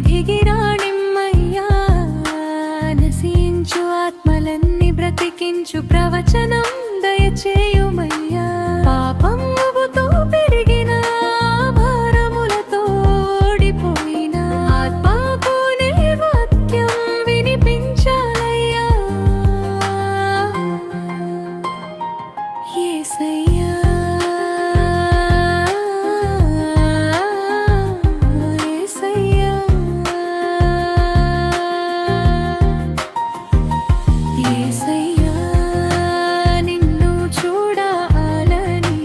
దిగిరా నిమ్మయ్యా, నశించు ఆత్మలన్నీ బ్రతికించు ప్రవచనం దయచేయుమయ్యా. పాపముతో పెరిగిన భారములతో ఓడిపోయిన ఆత్మకు నీ వాక్యం వినిపించాలయ్యా. యేసయ్యా, యేసయ్యా, యేసయ్యా, నిన్ను చూడాలని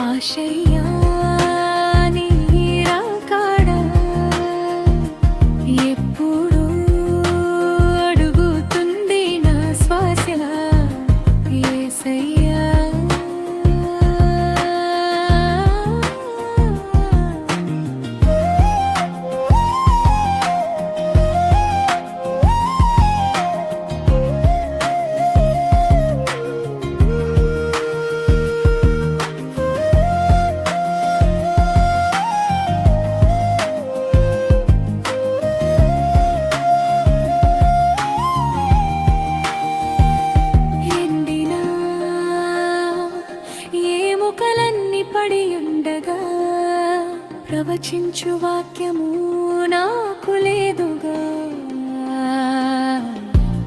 ఆశయ్యా. నీ రాకడ ఎప్పుడు అడుగుతుంది నా శ్వాస. యేసయ్యా, ఎండిన ఎముకలన్నీ పడి ఉండగా ప్రవచించు వాక్యము నాకు లేదుగా.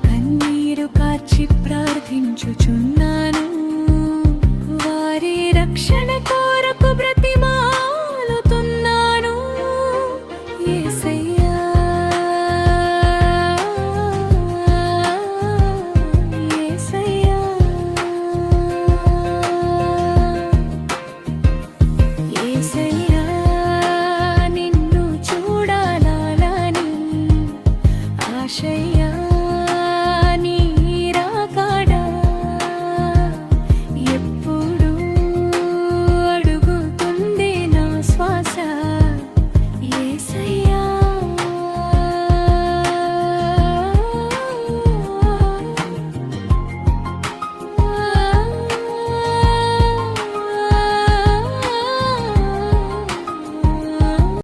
కన్నీరు కార్చి ప్రార్థించుచున్నా